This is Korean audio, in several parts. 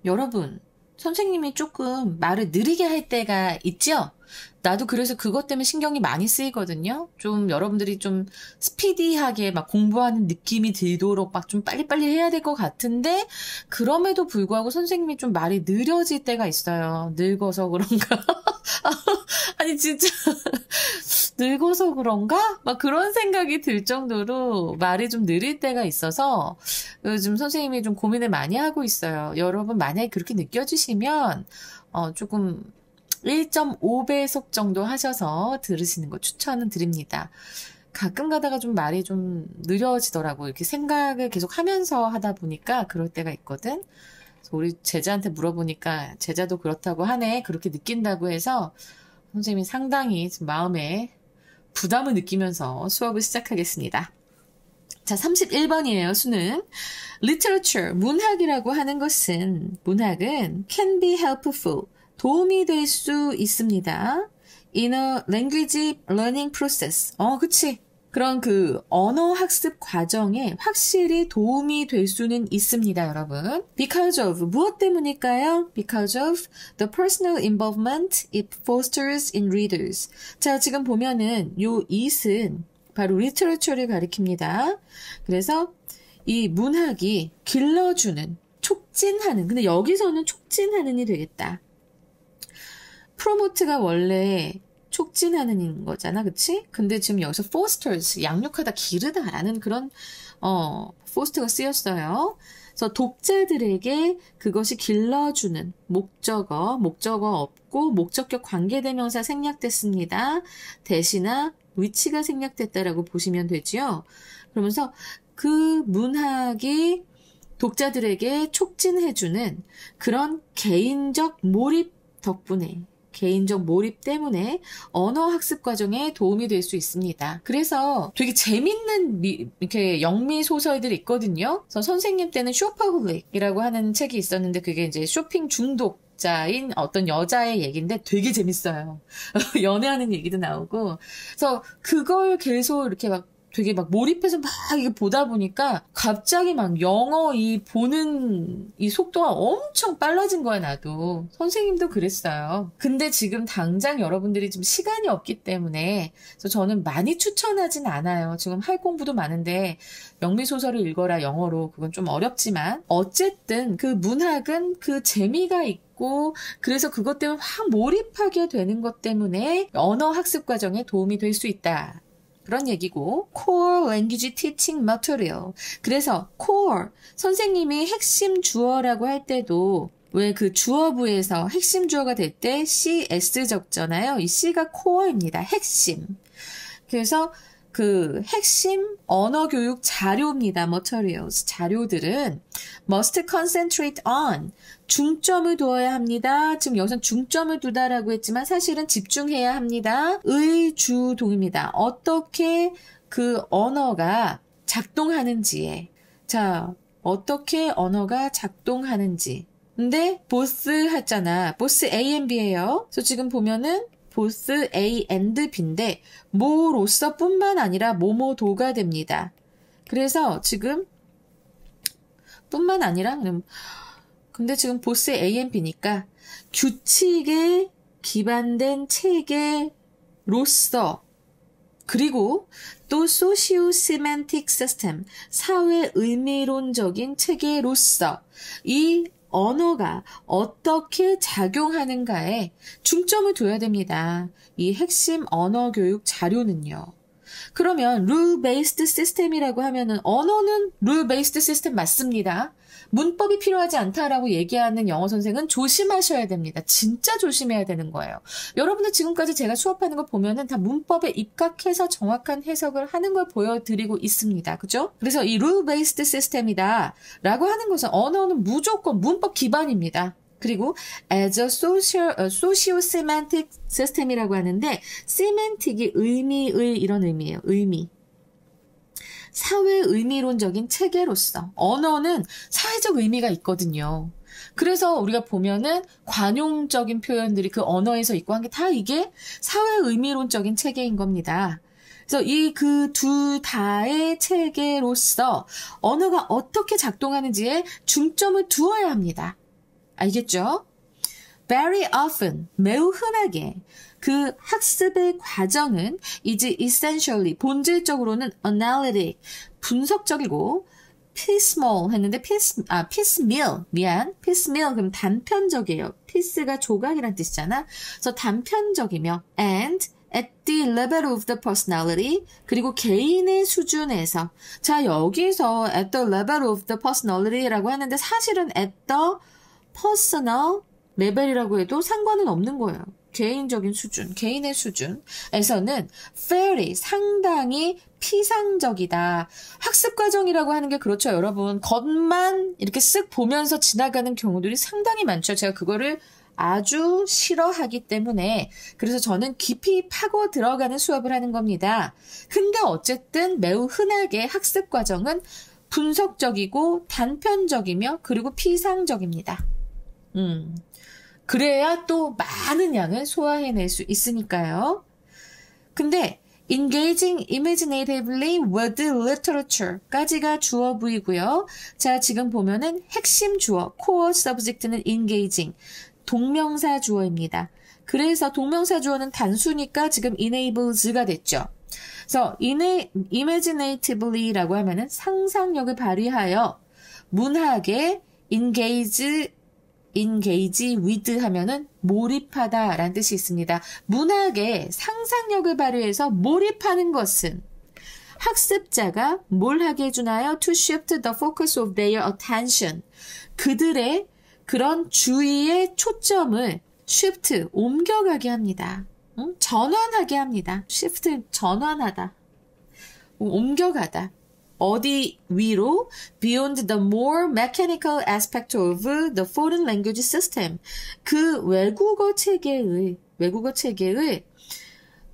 여러분, 선생님이 조금 말을 느리게 할 때가 있죠? 나도 그래서 그것 때문에 신경이 많이 쓰이거든요. 좀 여러분들이 좀 스피디하게 막 공부하는 느낌이 들도록 막 좀 빨리빨리 해야 될 것 같은데, 그럼에도 불구하고 선생님이 좀 말이 느려질 때가 있어요. 늙어서 그런가? 아니, 진짜. 늙어서 그런가? 막 그런 생각이 들 정도로 말이 좀 느릴 때가 있어서 요즘 선생님이 좀 고민을 많이 하고 있어요. 여러분 만약에 그렇게 느껴지시면 조금 1.5배속 정도 하셔서 들으시는 거 추천은 드립니다. 가끔 가다가 좀 말이 좀 느려지더라고요. 이렇게 생각을 계속 하면서 하다 보니까 그럴 때가 있거든. 그래서 우리 제자한테 물어보니까 제자도 그렇다고 하네. 그렇게 느낀다고 해서 선생님이 상당히 마음에 부담을 느끼면서 수업을 시작하겠습니다. 자, 31번이에요, 수능. Literature, 문학이라고 하는 것은, 문학은 can be helpful, 도움이 될 수 있습니다. In a language learning process. 그치. 그런 그 언어 학습 과정에 확실히 도움이 될 수는 있습니다, 여러분. Because of, 무엇 때문일까요? Because of the personal involvement it fosters in readers. 자, 지금 보면은 요 it은 바로 literature를 가리킵니다. 그래서 이 문학이 길러주는, 촉진하는, 근데 여기서는 촉진하는이 되겠다. promote가 원래 촉진하는 거잖아, 그치? 근데 지금 여기서 fosters, 양육하다, 기르다라는 그런, foster가 쓰였어요. 그래서 독자들에게 그것이 길러주는 목적어 없고, 목적격 관계대명사 생략됐습니다. 대시나 위치가 생략됐다라고 보시면 되지요. 그러면서 그 문학이 독자들에게 촉진해주는 그런 개인적 몰입 덕분에, 개인적 몰입 때문에 언어 학습 과정에 도움이 될 수 있습니다. 그래서 되게 재밌는 이렇게 영미 소설들이 있거든요. 그래서 선생님 때는 쇼퍼홀릭이라고 하는 책이 있었는데 그게 이제 쇼핑 중독자인 어떤 여자의 얘기인데 되게 재밌어요. 연애하는 얘기도 나오고. 그래서 그걸 계속 이렇게 막 되게 막 몰입해서 막 이게 보다 보니까 갑자기 막 영어 보는 이 속도가 엄청 빨라진 거야, 나도. 선생님도 그랬어요. 근데 지금 당장 여러분들이 좀 시간이 없기 때문에 그래서 저는 많이 추천하진 않아요. 지금 할 공부도 많은데 영미소설을 읽어라 영어로 그건 좀 어렵지만 어쨌든 그 문학은 그 재미가 있고 그래서 그것 때문에 확 몰입하게 되는 것 때문에 언어 학습 과정에 도움이 될 수 있다. 그런 얘기고 core language teaching material. 그래서 core 선생님이 핵심 주어라고 할 때도 왜 그 주어부에서 핵심 주어가 될 때 CS 적잖아요. 이 C가 core입니다. 핵심. 그래서 그 핵심 언어 교육 자료입니다. materials. 자료들은 must concentrate on. 중점을 두어야 합니다. 지금 여기서 중점을 두다라고 했지만 사실은 집중해야 합니다. 의주동입니다. 어떻게 그 언어가 작동하는지에. 자, 어떻게 언어가 작동하는지. 근데 both 했잖아. both A and B예요. 그래서 지금 보면은 both A and B인데 뭐로서 뿐만 아니라 뭐뭐도가 됩니다. 그래서 지금 뿐만 아니라 근데 지금 both A and B니까 규칙에 기반된 체계로서 그리고 또 소시오시멘틱 시스템 사회 의미론적인 체계로서 이 언어가 어떻게 작용하는가에 중점을 둬야 됩니다. 이 핵심 언어 교육 자료는요. 그러면 rule based system이라고 하면은 언어는 rule based system 맞습니다. 문법이 필요하지 않다라고 얘기하는 영어 선생은 조심하셔야 됩니다. 진짜 조심해야 되는 거예요. 여러분들 지금까지 제가 수업하는 거 보면은 다 문법에 입각해서 정확한 해석을 하는 걸 보여드리고 있습니다. 그죠? 그래서 이 rule based system이다 라고 하는 것은 언어는 무조건 문법 기반입니다. 그리고 as a socio-semantic system이라고 하는데 semantic이 의미의 이런 의미예요. 의미. 사회 의미론적인 체계로서 언어는 사회적 의미가 있거든요. 그래서 우리가 보면은 관용적인 표현들이 그 언어에서 있고 한 게 다 이게 사회 의미론적인 체계인 겁니다. 그래서 이 그 둘 다의 체계로서 언어가 어떻게 작동하는지에 중점을 두어야 합니다. 알겠죠? Very often, 매우 흔하게 그 학습의 과정은 이제 essentially, 본질적으로는 analytic, 분석적이고 piecemeal 했는데 piecemeal, piecemeal 그럼 단편적이에요. piece가 조각이란 뜻이잖아. 그래서 단편적이며 and at the level of the personality 그리고 개인의 수준에서 자 여기서 at the level of the personality라고 하는데 사실은 at the personal 레벨이라고 해도 상관은 없는 거예요. 개인적인 수준, 개인의 수준에서는 fairly 상당히 피상적이다. 학습 과정이라고 하는 게 그렇죠, 여러분. 겉만 이렇게 쓱 보면서 지나가는 경우들이 상당히 많죠. 제가 그거를 아주 싫어하기 때문에 그래서 저는 깊이 파고 들어가는 수업을 하는 겁니다. 근데 어쨌든 매우 흔하게 학습 과정은 분석적이고 단편적이며 그리고 피상적입니다. 그래야 또 많은 양을 소화해낼 수 있으니까요. 근데 engaging imaginatively with literature까지가 주어 부이고요. 자, 지금 보면은 핵심 주어, core subject는 engaging, 동명사 주어입니다. 그래서 동명사 주어는 단수니까 지금 enables가 됐죠. 그래서 imaginatively라고 하면은 상상력을 발휘하여 문학에 engage with 하면은 몰입하다 라는 뜻이 있습니다. 문학에 상상력을 발휘해서 몰입하는 것은 학습자가 뭘 하게 해주나요? To shift the focus of their attention. 그들의 그런 주의의 초점을 shift, 옮겨가게 합니다. 전환하게 합니다. shift, 전환하다. 옮겨가다. 어디 위로? Beyond the more mechanical aspect of the foreign language system. 그 외국어 체계의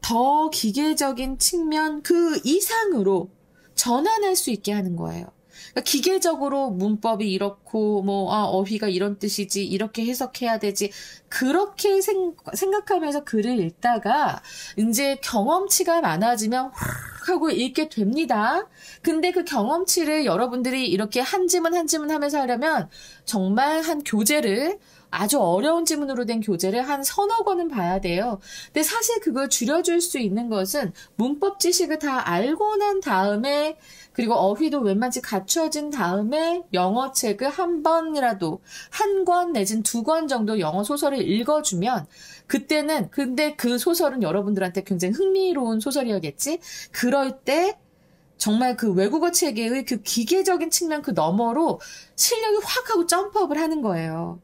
더 기계적인 측면 그 이상으로 전환할 수 있게 하는 거예요. 그러니까 기계적으로 문법이 이렇고 어휘가 이런 뜻이지 이렇게 해석해야 되지 그렇게 생각하면서 글을 읽다가 이제 경험치가 많아지면 훅 하고 읽게 됩니다. 근데 그 경험치를 여러분들이 이렇게 한 지문 한 지문 하면서 하려면 정말 한 교재를 아주 어려운 지문으로 된 교재를 한 서너 권은 봐야 돼요. 근데 사실 그걸 줄여줄 수 있는 것은 문법 지식을 다 알고 난 다음에 그리고 어휘도 웬만치 갖춰진 다음에 영어 책을 한 번이라도 한 권 내진 두 권 정도 영어 소설을 읽어주면 그때는 근데 그 소설은 여러분들한테 굉장히 흥미로운 소설이었겠지? 그럴 때 정말 그 외국어 체계의 그 기계적인 측면 그 너머로 실력이 확 하고 점프업을 하는 거예요.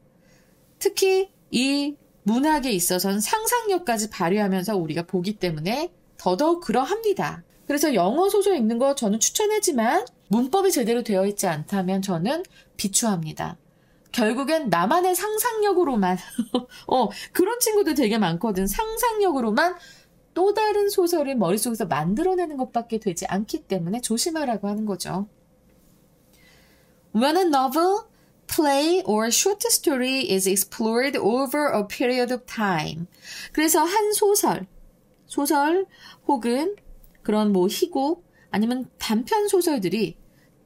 특히 이 문학에 있어서는 상상력까지 발휘하면서 우리가 보기 때문에 더더욱 그러합니다. 그래서 영어 소설 읽는 거 저는 추천하지만 문법이 제대로 되어 있지 않다면 저는 비추합니다. 결국엔 나만의 상상력으로만 그런 친구들 되게 많거든. 상상력으로만 또 다른 소설을 머릿속에서 만들어내는 것밖에 되지 않기 때문에 조심하라고 하는 거죠. When a novel, play or short story is explored over a period of time. 그래서 한 소설 혹은 그런 희곡 아니면 단편 소설들이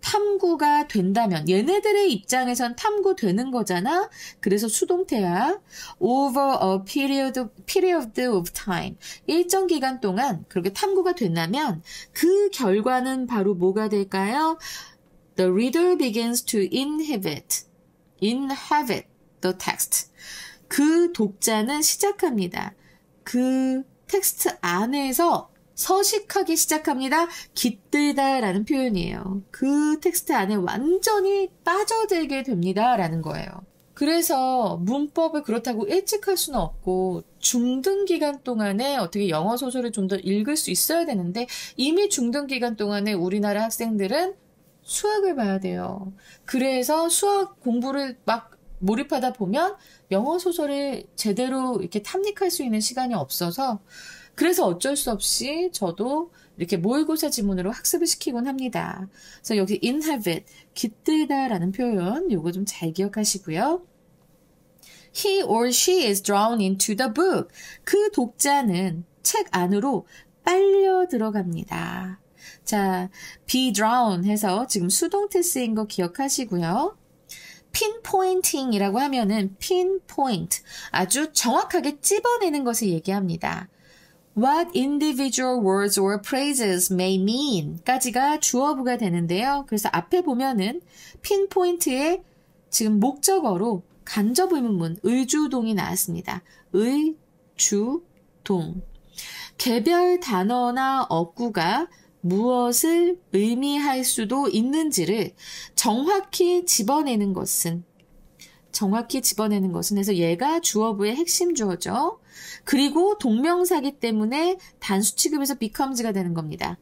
탐구가 된다면 얘네들의 입장에선 탐구되는 거잖아. 그래서 수동태야. over a period of time. 일정 기간 동안 그렇게 탐구가 된다면 그 결과는 바로 뭐가 될까요? The reader begins to inhabit the text. 그 독자는 시작합니다. 그 텍스트 안에서 서식하기 시작합니다. 깃들다라는 표현이에요. 그 텍스트 안에 완전히 빠져들게 됩니다라는 거예요. 그래서 문법을 그렇다고 일찍 할 수는 없고 중등 기간 동안에 어떻게 영어 소설을 좀 더 읽을 수 있어야 되는데 이미 중등 기간 동안에 우리나라 학생들은 수학을 봐야 돼요. 그래서 수학 공부를 막 몰입하다 보면 영어 소설을 제대로 이렇게 탐닉할 수 있는 시간이 없어서 그래서 어쩔 수 없이 저도 이렇게 모의고사 지문으로 학습을 시키곤 합니다. 그래서 여기 inhabit, 깃들다라는 표현 요거 좀 잘 기억하시고요. He or she is drawn into the book. 그 독자는 책 안으로 빨려 들어갑니다. 자, be drawn 해서 지금 수동태 쓰인 거 기억하시고요. pinpointing이라고 하면은 pinpoint, 아주 정확하게 찝어내는 것을 얘기합니다. What individual words or phrases may mean 까지가 주어부가 되는데요. 그래서 앞에 보면은 pinpoint의 지금 목적어로 간접 의문문 의주동이 나왔습니다. 의주동. 개별 단어나 어구가 무엇을 의미할 수도 있는지를 정확히 집어내는 것은 그래서 얘가 주어부의 핵심 주어죠. 그리고 동명사기 때문에 단수 취급에서 becomes가 되는 겁니다.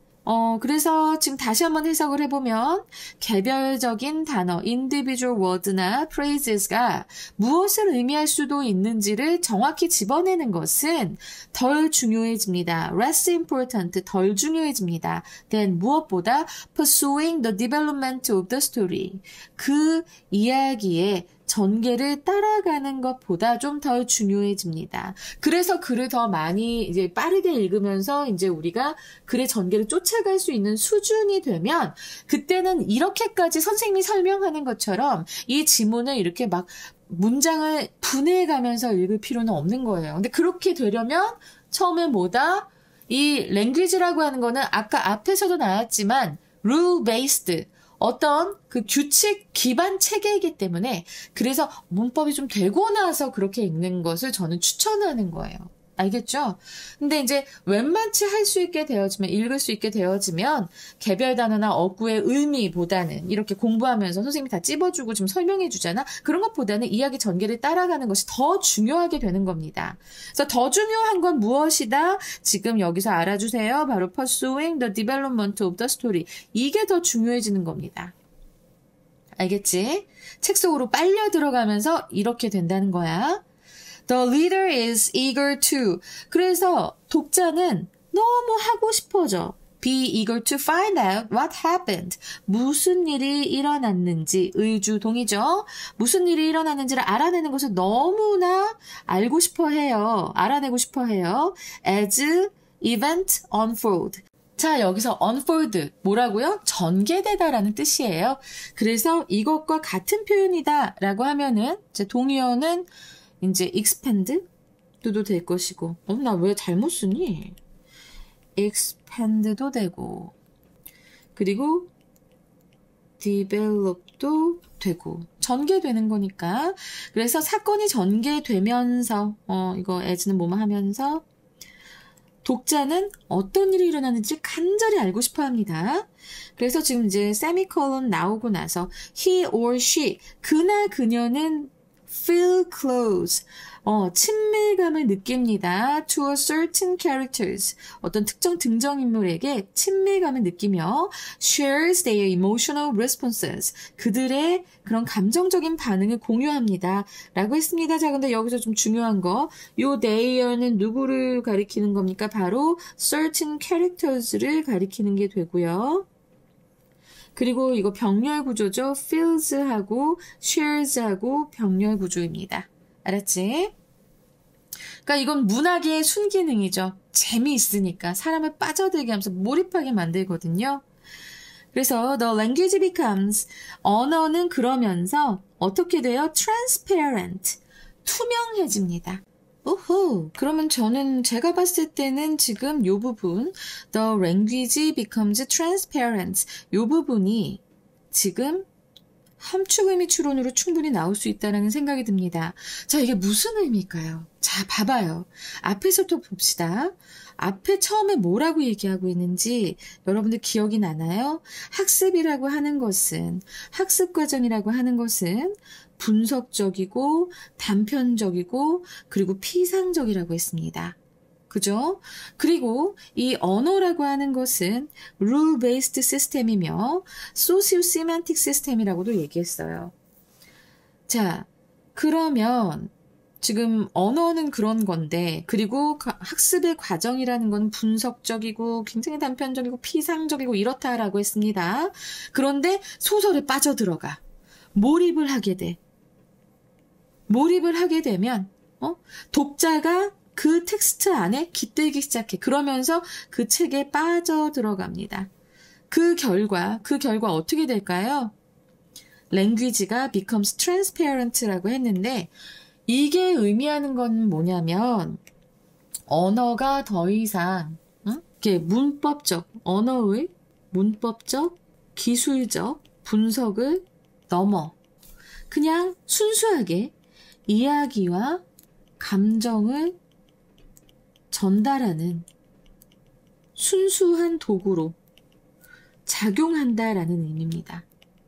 그래서 지금 다시 한번 해석을 해보면 개별적인 단어, individual word나 phrases가 무엇을 의미할 수도 있는지를 정확히 집어내는 것은 덜 중요해집니다. less important, 덜 중요해집니다. then 무엇보다 pursuing the development of the story. 그 이야기의 전개를 따라가는 것보다 좀 더 중요해집니다. 그래서 글을 더 많이 이제 빠르게 읽으면서 이제 우리가 글의 전개를 쫓아갈 수 있는 수준이 되면 그때는 이렇게까지 선생님이 설명하는 것처럼 이 지문을 이렇게 막 문장을 분해가면서 읽을 필요는 없는 거예요. 근데 그렇게 되려면 처음에 뭐다? 이 랭귀지라고 하는 거는 아까 앞에서도 나왔지만 rule based 어떤 그 규칙 기반 체계이기 때문에 그래서 문법이 좀 되고 나서 그렇게 읽는 것을 저는 추천하는 거예요. 알겠죠? 근데 이제 웬만치 할 수 있게 되어지면, 읽을 수 있게 되어지면 개별 단어나 어구의 의미보다는 이렇게 공부하면서 선생님이 다 찝어주고 좀 설명해 주잖아? 그런 것보다는 이야기 전개를 따라가는 것이 더 중요하게 되는 겁니다. 그래서 더 중요한 건 무엇이다? 지금 여기서 알아주세요. 바로 pursuing the development of the story. 이게 더 중요해지는 겁니다. 알겠지? 책 속으로 빨려 들어가면서 이렇게 된다는 거야. The reader is eager to. 그래서 독자는 너무 하고 싶어져. Be eager to find out what happened. 무슨 일이 일어났는지 의주동이죠. 무슨 일이 일어났는지를 알아내는 것을 너무나 알고 싶어 해요. 알아내고 싶어 해요. As event unfold. 자, 여기서 unfold 뭐라고요? 전개되다라는 뜻이에요. 그래서 이것과 같은 표현이다 라고 하면은 이제 동의어는 이제 expand도 될 것이고 나 왜 잘못 쓰니? expand도 되고 그리고 develop도 되고 전개되는 거니까 그래서 사건이 전개되면서 이거 as는 뭐뭐 하면서 독자는 어떤 일이 일어나는지 간절히 알고 싶어 합니다. 그래서 지금 이제 세미콜론 나오고 나서 he or she 그나 그녀는 feel close. 친밀감을 느낍니다. to a certain characters. 어떤 특정 등장인물에게 친밀감을 느끼며 shares their emotional responses. 그들의 그런 감정적인 반응을 공유합니다. 라고 했습니다. 자, 근데 여기서 좀 중요한 거. 요 they는 누구를 가리키는 겁니까? 바로 certain characters를 가리키는 게 되고요. 그리고 이거 병렬 구조죠. feels하고 shares하고 병렬 구조입니다. 알았지? 그러니까 이건 문학의 순기능이죠. 재미있으니까 사람을 빠져들게 하면서 몰입하게 만들거든요. 그래서 the language becomes 언어는 그러면서 어떻게 돼요? transparent 투명해집니다. 오호, 그러면 제가 봤을 때는 지금 요 부분, the language becomes transparent. 요 부분이 지금 함축의미 추론으로 충분히 나올 수 있다는 생각이 듭니다. 자, 이게 무슨 의미일까요? 자, 봐봐요. 앞에서부터 봅시다. 앞에 처음에 뭐라고 얘기하고 있는지 여러분들 기억이 나나요? 학습이라고 하는 것은, 학습과정이라고 하는 것은 분석적이고 단편적이고 그리고 피상적이라고 했습니다. 그죠? 그리고 이 언어라고 하는 것은 rule-based 시스템이며 socio-semantic 시스템이라고도 얘기했어요. 자, 그러면 지금 언어는 그런 건데 그리고 학습의 과정이라는 건 분석적이고 굉장히 단편적이고 피상적이고 이렇다라고 했습니다. 그런데 소설에 빠져들어가. 몰입을 하게 돼. 몰입을 하게 되면 독자가 그 텍스트 안에 깃들기 시작해. 그러면서 그 책에 빠져들어갑니다. 그 결과 어떻게 될까요? language가 becomes transparent라고 했는데 이게 의미하는 건 뭐냐면 언어가 더 이상 이렇게 문법적, 언어의 문법적, 기술적 분석을 넘어 그냥 순수하게 이야기와 감정을 전달하는 순수한 도구로 작용한다라는 의미입니다.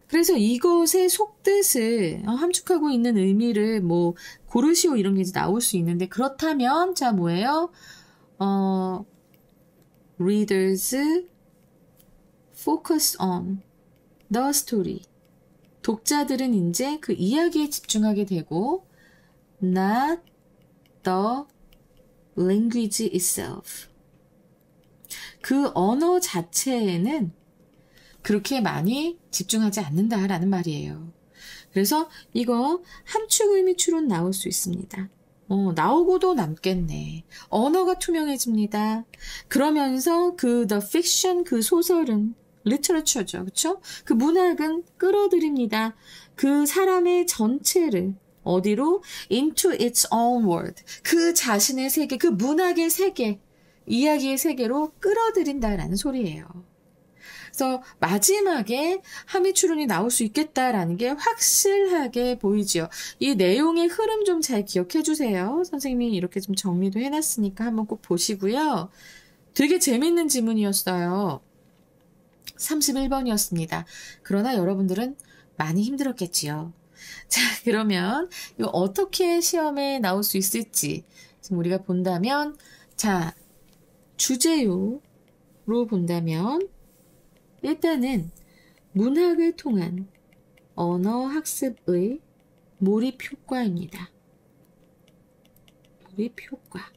그래서 이것의 속뜻을 함축하고 있는 의미를 뭐 고르시오 이런 게 이제 나올 수 있는데 그렇다면 자 뭐예요? Readers focus on the story. 독자들은 이제 그 이야기에 집중하게 되고 not the language itself. 그 언어 자체에는 그렇게 많이 집중하지 않는다라는 말이에요. 그래서 이거 함축 의미 추론 나올 수 있습니다. 나오고도 남겠네. 언어가 투명해집니다. 그러면서 그 the fiction 그 소설은 literature죠. 그렇죠? 그 문학은 끌어들입니다. 그 사람의 전체를 어디로? into its own world. 그 자신의 세계, 그 문학의 세계, 이야기의 세계로 끌어들인다라는 소리예요. 그래서 마지막에 함의 추론이 나올 수 있겠다라는 게 확실하게 보이지요. 이 내용의 흐름 좀 잘 기억해 주세요. 선생님이 이렇게 좀 정리도 해놨으니까 한번 꼭 보시고요. 되게 재밌는 지문이었어요. 31번이었습니다. 그러나 여러분들은 많이 힘들었겠지요. 자, 그러면 이거 어떻게 시험에 나올 수 있을지 지금 우리가 본다면 자, 주제요로 본다면 일단은 문학을 통한 언어 학습의 몰입 효과입니다. 몰입 효과.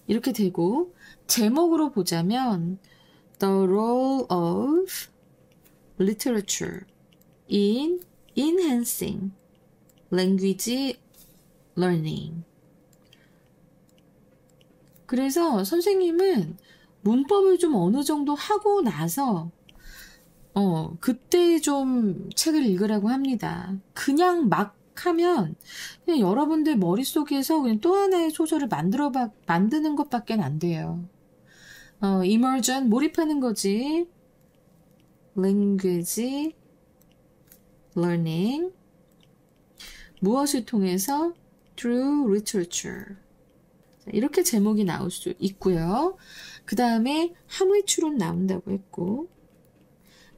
이렇게 되고 제목으로 보자면 The role of literature in enhancing language learning. 그래서 선생님은 문법을 좀 어느 정도 하고 나서 그때 좀 책을 읽으라고 합니다. 그냥 막 하면 그냥 여러분들 머릿속에서 그냥 또 하나의 소설을 만드는 것밖에 안 돼요. immersion 몰입하는 거지. language learning 무엇을 통해서? through literature. 이렇게 제목이 나올 수 있고요. 그 다음에 함의 추론 나온다고 했고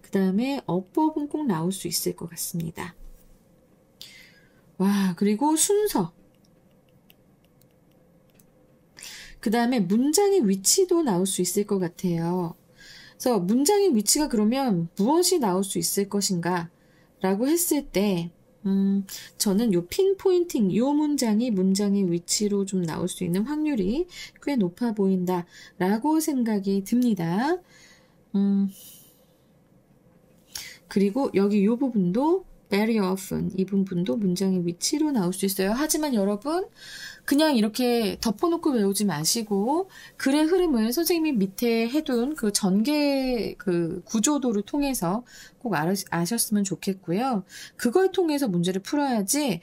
그 다음에 어법은 꼭 나올 수 있을 것 같습니다. 와, 그리고 순서. 그 다음에 문장의 위치도 나올 수 있을 것 같아요. 그래서 문장의 위치가 그러면 무엇이 나올 수 있을 것인가 라고 했을 때 저는 요 핀포인팅, 요 문장이 문장의 위치로 좀 나올 수 있는 확률이 꽤 높아 보인다 라고 생각이 듭니다. 그리고 여기 요 부분도 very often 이 부분도 문장의 위치로 나올 수 있어요. 하지만 여러분 그냥 이렇게 덮어놓고 외우지 마시고 글의 흐름을 선생님이 밑에 해둔 그 전개 그 구조도를 통해서 꼭 아셨으면 좋겠고요. 그걸 통해서 문제를 풀어야지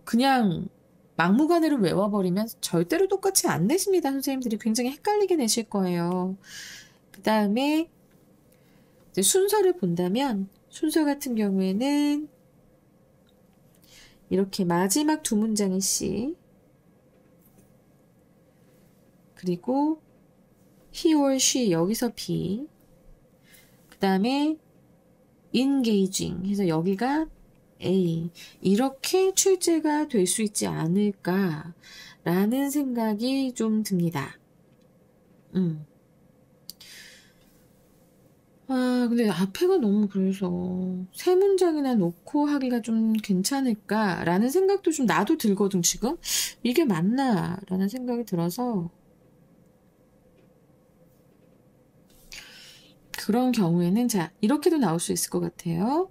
그냥 막무가내로 외워버리면 절대로 똑같이 안 내십니다. 선생님들이 굉장히 헷갈리게 내실 거예요. 그 다음에 순서를 본다면 순서 같은 경우에는 이렇게 마지막 두 문장의 C 그리고 he or she 여기서 B 그 다음에 engaging 해서 여기가 A 이렇게 출제가 될 수 있지 않을까 라는 생각이 좀 듭니다. 근데 앞에가 너무 그래서 세 문장이나 놓고 하기가 좀 괜찮을까 라는 생각도 좀 나도 들거든 지금. 이게 맞나 라는 생각이 들어서 그런 경우에는 자 이렇게도 나올 수 있을 것 같아요.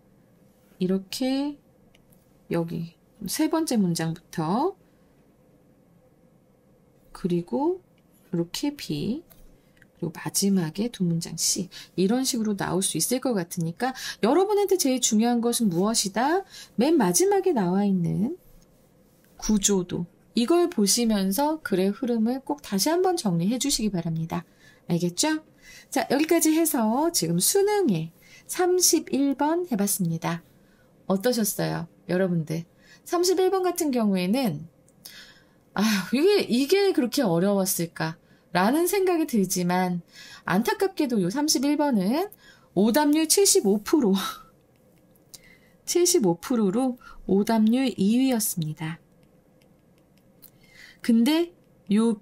이렇게 여기 세 번째 문장부터 그리고 이렇게 B 그리고 마지막에 두 문장 C. 이런 식으로 나올 수 있을 것 같으니까 여러분한테 제일 중요한 것은 무엇이다? 맨 마지막에 나와 있는 구조도. 이걸 보시면서 글의 흐름을 꼭 다시 한번 정리해 주시기 바랍니다. 알겠죠? 자, 여기까지 해서 지금 수능에 31번 해봤습니다. 어떠셨어요? 여러분들. 31번 같은 경우에는 이게 그렇게 어려웠을까? 라는 생각이 들지만 안타깝게도 요 31번은 오답률 75%, 75%로 오답률 2위였습니다. 근데 요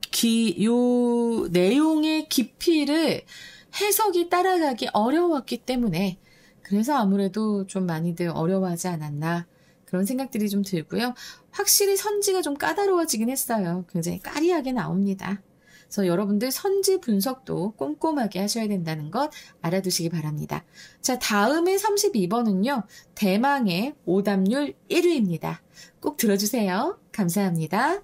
내용의 깊이를 해석이 따라가기 어려웠기 때문에 그래서 아무래도 좀 많이들 어려워하지 않았나 그런 생각들이 좀 들고요. 확실히 선지가 좀 까다로워지긴 했어요. 굉장히 까리하게 나옵니다. 그래서 여러분들 선지 분석도 꼼꼼하게 하셔야 된다는 것 알아두시기 바랍니다. 자, 다음에 32번은요. 대망의 오답률 1위입니다. 꼭 들어주세요. 감사합니다.